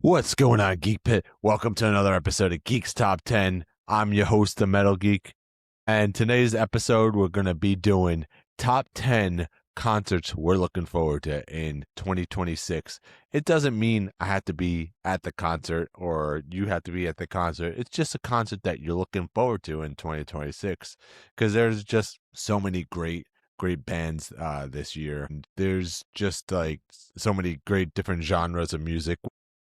What's going on, Geek Pit? Welcome to another episode of Geek's Top 10. I'm your host, the Metal Geek, and today's episode we're going to be doing top 10 concerts we're looking forward to in 2026. It doesn't mean I have to be at the concert or you have to be at the concert. It's just a concert that you're looking forward to in 2026 because there's just so many great bands this year. There's just like so many great different genres of music,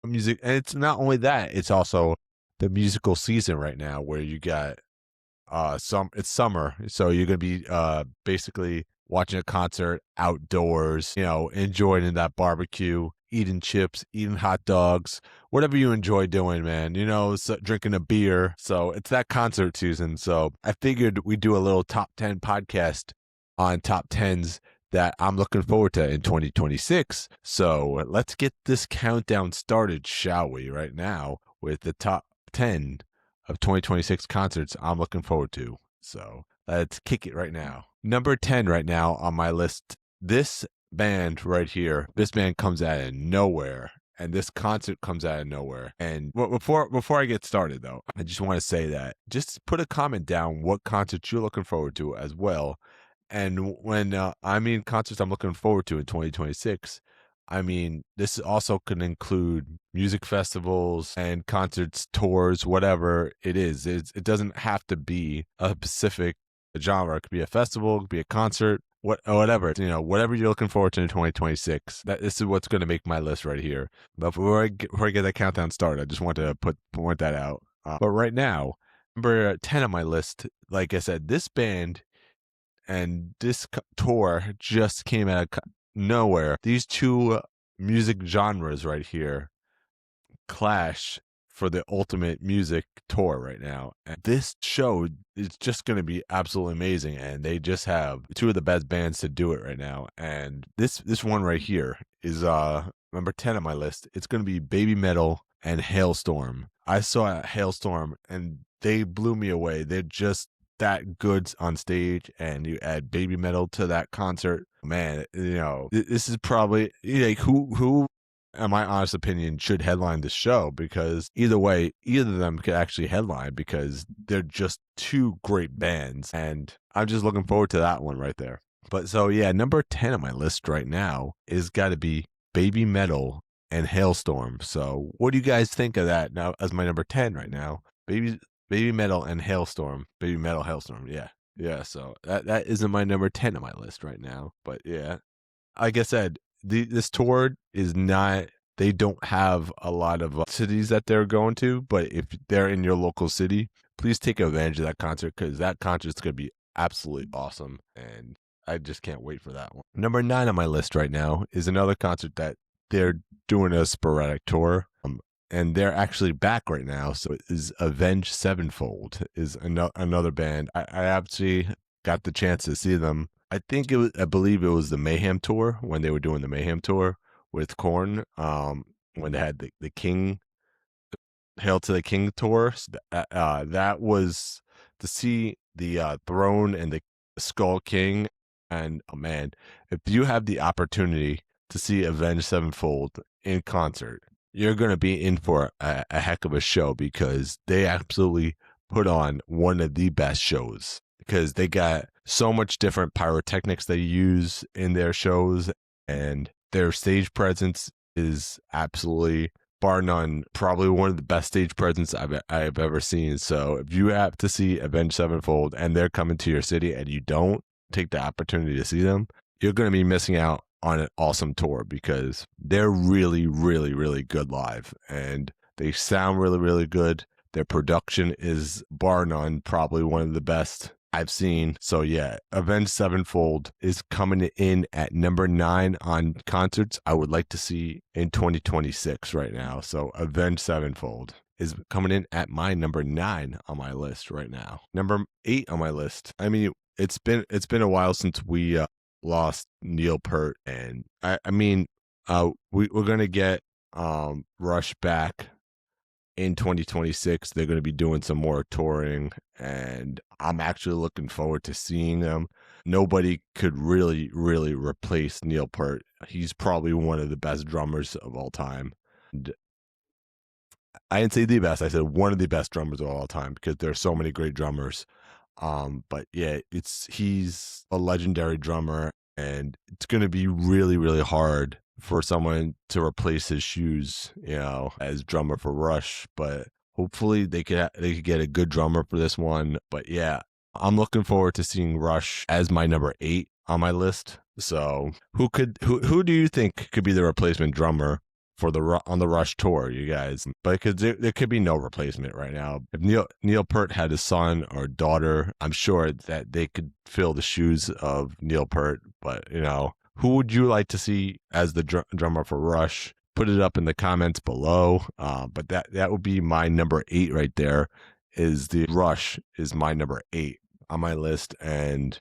and it's not only that, it's also the musical season right now where you got it's summer, so you're gonna be basically watching a concert outdoors, enjoying that barbecue, eating chips, eating hot dogs, whatever you enjoy doing, man, drinking a beer. So it's that concert season, so I figured we'd do a little top 10 podcast on top 10s that I'm looking forward to in 2026. So let's get this countdown started, shall we, right now with the top 10 of 2026 concerts I'm looking forward to. So let's kick it right now. Number 10 right now on my list, this band right here, this band comes out of nowhere. And this concert comes out of nowhere. And before I get started, though, I just want to say that just put a comment down what concerts you're looking forward to as well. And when I mean concerts I'm looking forward to in 2026, I mean, this also can include music festivals and concerts, tours, whatever it is. It doesn't have to be a specific genre. It could be a festival, it could be a concert, whatever. Whatever you're looking forward to in 2026. This is what's going to make my list right here. But before I get that countdown started, I just want to point that out. But right now, number 10 on my list, like I said, this band and this tour just came out of nowhere. These two music genres right here clash for the ultimate music tour right now. And this show is just going to be absolutely amazing. And they just have two of the best bands to do it right now. And this one right here is number 10 on my list. It's going to be Baby Metal and Hailstorm. I saw Hailstorm and they blew me away. They're just that good on stage, and you add Baby Metal to that concert, man, this is probably like who in my honest opinion should headline the show, because either way, either of them could actually headline because they're just two great bands, and I'm just looking forward to that one right there. But so yeah, number 10 on my list right now is got to be Baby Metal and Hailstorm. So what do you guys think of that now as my number 10 right now? Baby Metal and Hailstorm. Baby Metal, Hailstorm. Yeah. Yeah. So that isn't my number 10 on my list right now. But yeah, like I said, this tour is not, they don't have a lot of cities that they're going to. But if they're in your local city, please take advantage of that concert, because that concert's going to be absolutely awesome. And I just can't wait for that one. Number 9 on my list right now is another concert that they're doing a sporadic tour. And they're actually back right now. So it is Avenged Sevenfold is another band. I actually got the chance to see them. I believe it was the Mayhem tour, when they were doing the Mayhem tour with Korn. When they had the King, Hail to the King tour. That was to see the Throne and the Skull King. And man, if you have the opportunity to see Avenged Sevenfold in concert, you're going to be in for a heck of a show, because they absolutely put on one of the best shows, because they got so much different pyrotechnics they use in their shows, and their stage presence is absolutely, bar none, probably one of the best stage presence I've ever seen. So if you have to see Avenged Sevenfold and they're coming to your city and you don't take the opportunity to see them, you're going to be missing out on an awesome tour, because they're really, really, really good live, and they sound really, really good. Their production is, bar none, probably one of the best I've seen. So yeah, Avenged Sevenfold is coming in at number 9 on concerts I would like to see in 2026 right now. So Avenged Sevenfold is coming in at my number 9 on my list right now. Number 8 on my list. I mean, it's been a while since we lost Neil Peart, and we're gonna get Rush back in 2026. They're gonna be doing some more touring, and I'm actually looking forward to seeing them. Nobody could really replace Neil Peart. He's probably one of the best drummers of all time. And I didn't say the best. I said one of the best drummers of all time because there's so many great drummers. But yeah, he's a legendary drummer, and it's gonna be really, really hard for someone to replace his shoes, as drummer for Rush. But hopefully they could get a good drummer for this one. But yeah, I'm looking forward to seeing Rush as my number 8 on my list. So who do you think could be the replacement drummer for on the Rush tour, you guys? But because there could be no replacement right now. If Neil Peart had a son or daughter, I'm sure that they could fill the shoes of Neil Peart. But who would you like to see as the drummer for Rush? Put it up in the comments below. But that would be my number 8 right there. Is the Rush is my number 8 on my list. And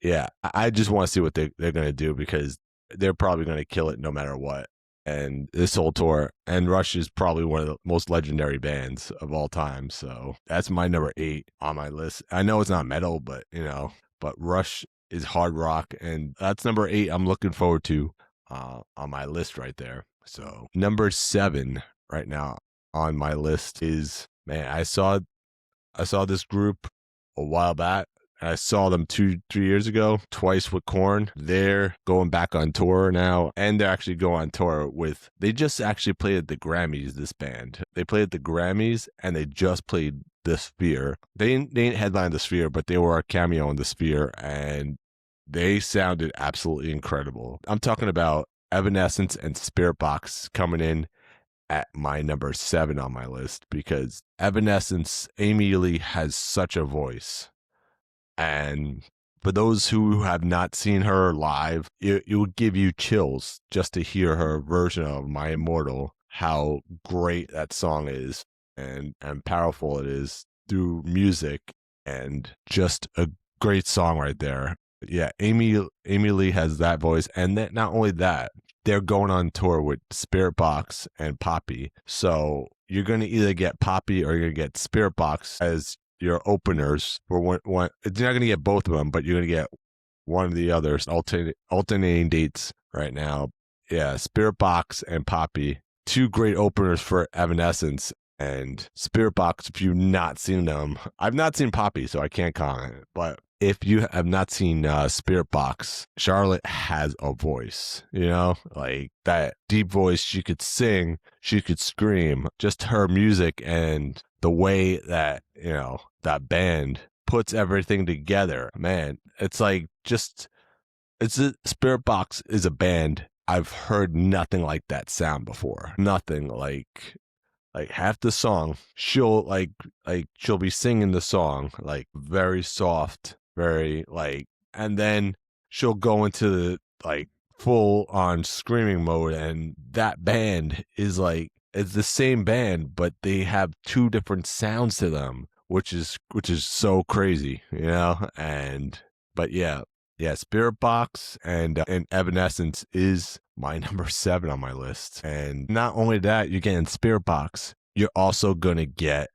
yeah, I just want to see what they're going to do, because they're probably going to kill it no matter what. And this whole tour, and Rush is probably one of the most legendary bands of all time. So that's my number 8 on my list. I know it's not metal, but but Rush is hard rock, and that's number 8 I'm looking forward to on my list right there. So number 7 right now on my list is, man, I saw this group a while back. I saw them 2-3 years ago, twice with Korn. They're going back on tour now, and they're actually going on tour they just actually played at the Grammys, this band. They played at the Grammys, and they just played the Sphere. They didn't headline the Sphere, but they were a cameo in the Sphere, and they sounded absolutely incredible. I'm talking about Evanescence and Spirit Box coming in at my number 7 on my list, because Evanescence, Amy Lee has such a voice. And for those who have not seen her live, it would give you chills just to hear her version of My Immortal, how great that song is and powerful it is through music, and just a great song right there. Yeah, Amy Lee has that voice. And then not only that, they're going on tour with Spirit Box and Poppy. So you're going to either get Poppy or you're going to get Spirit Box as your openers for one. You're not going to get both of them, but you're going to get one of the others, alternating dates right now. Yeah, Spirit Box and Poppy, 2 great openers for Evanescence. And Spirit Box, if you've not seen them, I've not seen Poppy, so I can't comment. But if you have not seen Spirit Box, Charlotte has a voice, like that deep voice. She could sing, she could scream. Just her music and the way that, that band puts everything together, man, it's like Spirit Box is a band. I've heard nothing like that sound before. Nothing like half the song, she'll she'll be singing the song like very soft, very and then she'll go into the full on screaming mode, and that band is it's the same band, but they have 2 different sounds to them, which is so crazy, but yeah, Spirit Box and Evanescence is my number 7 on my list. And not only that, you're getting Spirit Box, you're also gonna get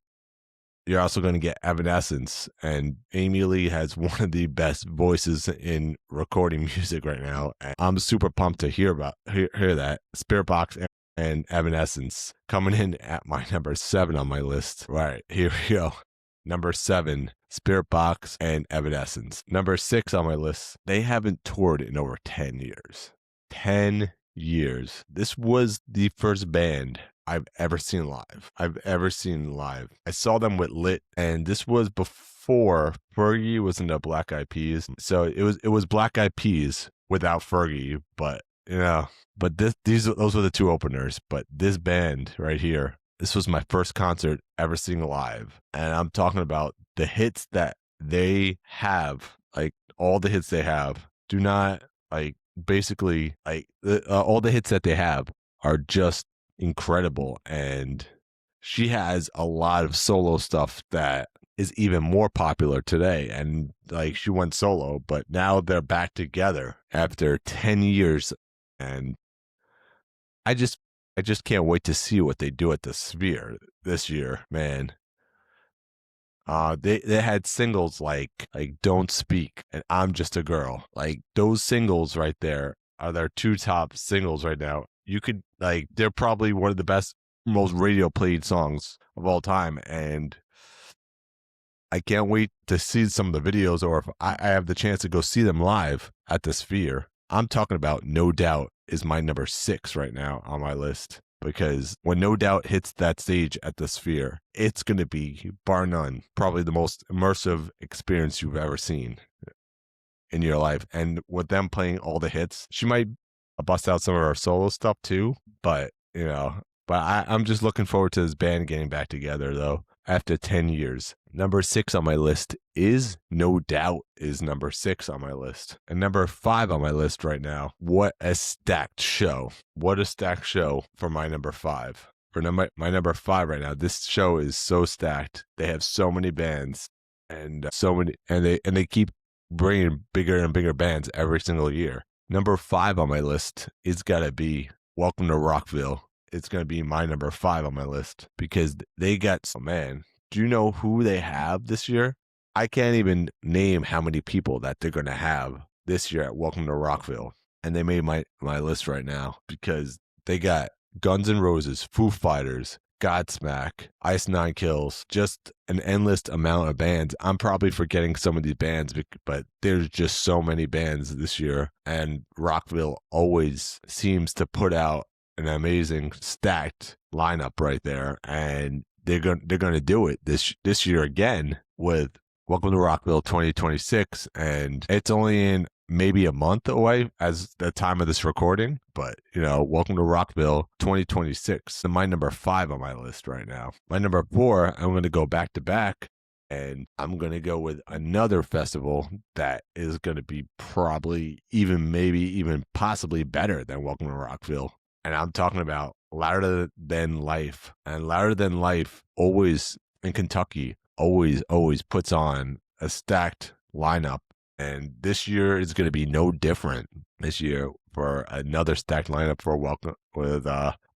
Evanescence, and Amy Lee has one of the best voices in recording music right now. And I'm super pumped to hear that Spirit Box and Evanescence coming in at my number 7 on my list. Right, here we go. Number 7, Spirit Box and Evanescence. Number 6 on my list, they haven't toured in over 10 years. 10 years. This was the first band I've ever seen live. I saw them with Lit, and this was before Fergie was in the Black Eyed Peas. So it was Black Eyed Peas without Fergie, but those were the 2 openers. But this band right here, this was my first concert ever seeing live. And I'm talking about the hits that they have, all the hits they have do not basically all the hits that they have are just incredible. And she has a lot of solo stuff that is even more popular today. And she went solo, but now they're back together after 10 years. And I just can't wait to see what they do at the Sphere this year, man. They had singles like Don't Speak and I'm Just a Girl. Those singles right there are their 2 top singles right now. You could they're probably one of the best most radio played songs of all time. And I can't wait to see some of the videos, or if I have the chance to go see them live at the Sphere. I'm talking about No Doubt is my number 6 right now on my list, because when No Doubt hits that stage at the Sphere, it's going to be, bar none, probably the most immersive experience you've ever seen in your life. And with them playing all the hits, she might bust out some of her solo stuff too, but I'm just looking forward to this band getting back together though after 10 years. Number 6 on my list is No Doubt is number 6 on my list. And number 5 on my list right now, what a stacked show. What a stacked show for my number 5. For my number 5 right now, this show is so stacked. They have so many bands and they keep bringing bigger and bigger bands every single year. Number 5 on my list is gotta be Welcome to Rockville. It's gonna be my number 5 on my list because they got, oh man, do you know who they have this year? I can't even name how many people that they're gonna have this year at Welcome to Rockville. And they made my list right now because they got Guns N' Roses, Foo Fighters, Godsmack, Ice Nine Kills, just an endless amount of bands. I'm probably forgetting some of these bands, but there's just so many bands this year. And Rockville always seems to put out an amazing stacked lineup right there. And they're going to do it this year again with Welcome to Rockville 2026. And it's only in maybe a month away as the time of this recording, but Welcome to Rockville 2026. My number 5 on my list right now. My number 4, I'm going to go back to back, and I'm going to go with another festival that is going to be probably maybe even possibly better than Welcome to Rockville. And I'm talking about Louder Than Life. And Louder Than Life always in Kentucky always puts on a stacked lineup. And this year is going to be no different this year for another stacked lineup for Welcome with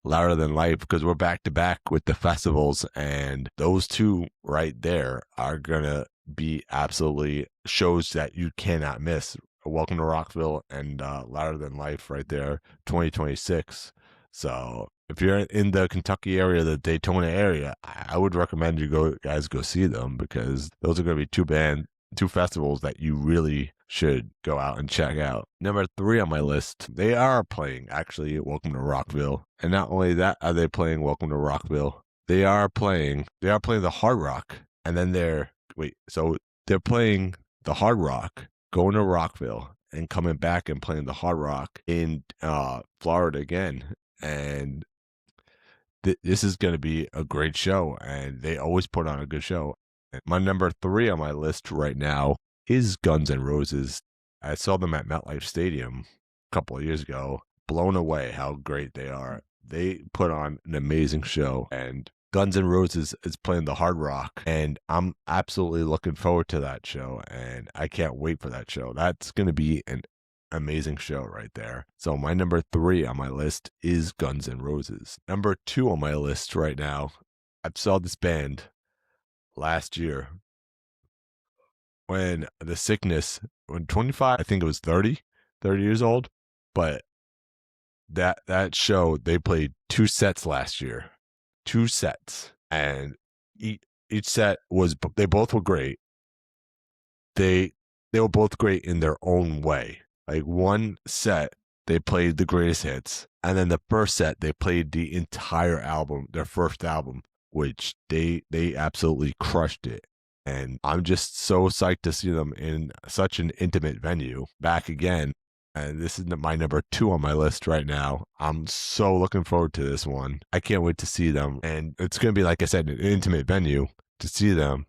Louder Than Life, because we're back to back with the festivals, and those two right there are going to be absolutely shows that you cannot miss. Welcome to Rockville and Louder Than Life right there, 2026. So if you're in the Kentucky area, the Daytona area, I would recommend you guys go see them, because those are going to be two festivals that you really should go out and check out. Number 3 on my list, they are playing actually Welcome to Rockville. And not only that are they playing Welcome to Rockville, they are playing the Hard Rock. And then they're playing the Hard Rock, going to Rockville, and coming back and playing the Hard Rock in Florida again. And this is going to be a great show, and they always put on a good show. My number 3 on my list right now is Guns N' Roses. I saw them at MetLife Stadium a couple of years ago. Blown away how great they are. They put on an amazing show, and Guns N' Roses is playing the Hard Rock, and I'm absolutely looking forward to that show, and I can't wait for that show. That's going to be an amazing show right there. So my number 3 on my list is Guns N' Roses. Number 2 on my list right now, I saw this band last year when The Sickness, when 25, I think it was 30 years old, but that show, they played 2 sets last year, 2 sets, and each set they both were great. They were both great in their own way. Like, one set, they played the greatest hits, and then the first set, they played the entire album, their first album, which they absolutely crushed it. And I'm just so psyched to see them in such an intimate venue back again. And this is my number 2 on my list right now. I'm so looking forward to this one. I can't wait to see them. And it's going to be, like I said, an intimate venue to see them,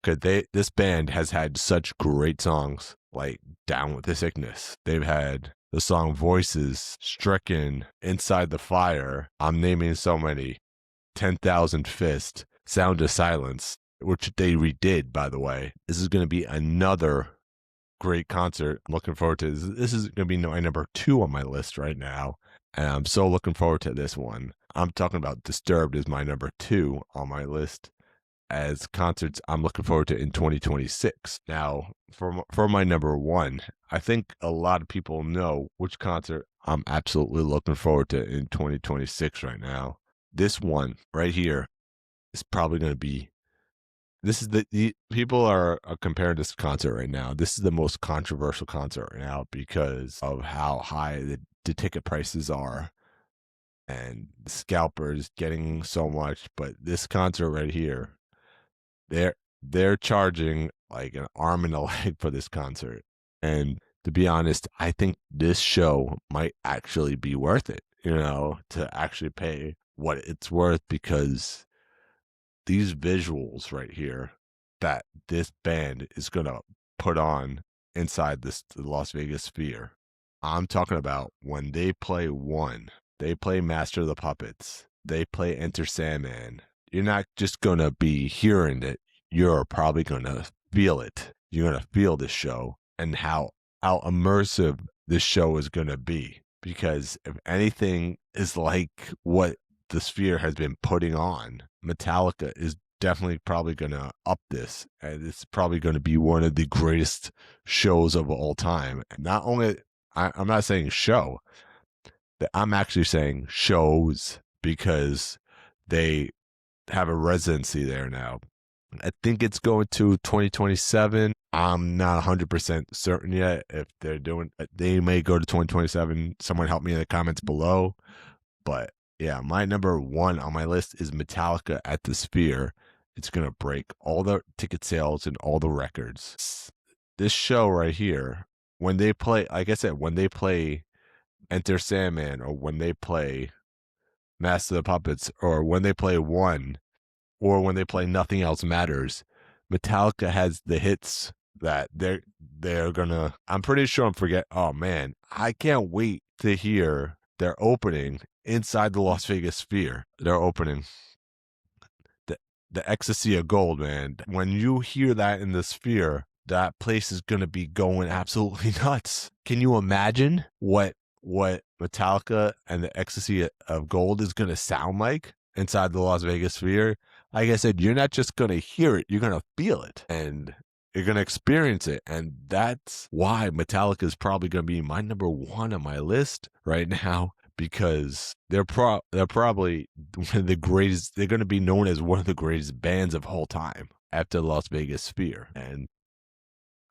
because this band has had such great songs, like Down with the Sickness. They've had the song Voices, Stricken, Inside the Fire. I'm naming so many. 10,000 Fist, Sound of Silence, which they redid, by the way. This is going to be another great concert. I'm looking forward to this. This is going to be my number 2 on my list right now, and I'm so looking forward to this one. I'm talking about Disturbed is my number 2 on my list as concerts I'm looking forward to in 2026. Now, for my number 1, I think a lot of people know which concert I'm absolutely looking forward to in 2026 right now. this one right here is probably going to be. This is the people are comparing this concert right now. This is the most controversial concert right now because of how high the ticket prices are and the scalpers getting so much. But this concert right here, they're they're charging like an arm and a leg for this concert. And to be honest, I think this show might actually be worth it, to actually pay what it's worth because these visuals right here that this band is going to put on inside the Las Vegas Sphere. I'm talking about when they play one, they play Master of the Puppets, they play Enter Sandman. You're not just going to be hearing it, you're probably going to feel it. You're going to feel this show and how immersive this show is going to be. Because if anything is like what the Sphere has been putting on, Metallica is definitely probably going to up this, and it's probably going to be one of the greatest shows of all time. And not only, I'm not saying show, that I'm actually saying shows because they have a residency there now. I think it's going to 2027. I'm not 100% certain yet if they're doing. They may go to 2027. Someone help me in the comments below. But yeah, my number one on my list is Metallica at the Sphere. It's going to break all the ticket sales and all the records. This show right here, when they play, like I said, when they play Enter Sandman or when they play Master of the Puppets or when they play One or when they play Nothing Else Matters, Metallica has the hits that they're gonna. I'm pretty sure I'm forget. Oh man, I can't wait to hear their opening inside the Las Vegas Sphere. Their opening, the ecstasy of gold, man. When you hear that in the Sphere, that place is gonna be going absolutely nuts. Can you imagine what Metallica and the ecstasy of gold is gonna sound like inside the Las Vegas Sphere? Like I said, you're not just going to hear it, you're going to feel it and you're going to experience it. And that's why Metallica is probably going to be my number one on my list right now because they're probably one of the greatest. They're going to be known as one of the greatest bands of all time after the Las Vegas Sphere. And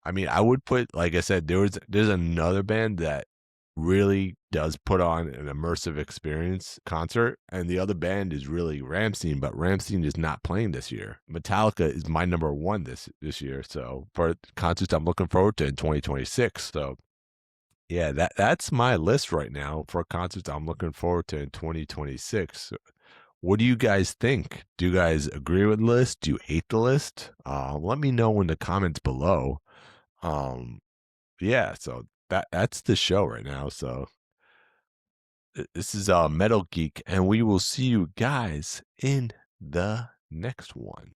I mean, I would put, like I said, there's another band that really does put on an immersive experience concert, and the other band is really Rammstein, but Rammstein is not playing this year. Metallica is my number one this year, so for concerts I'm looking forward to in 2026. So yeah, that's my list right now for concerts I'm looking forward to in 2026. What do you guys think? Do you guys agree with the list? Do you hate the list? Let me know in the comments below. Yeah, so that's the show right now. So this is Metal Geek, and we will see you guys in the next one.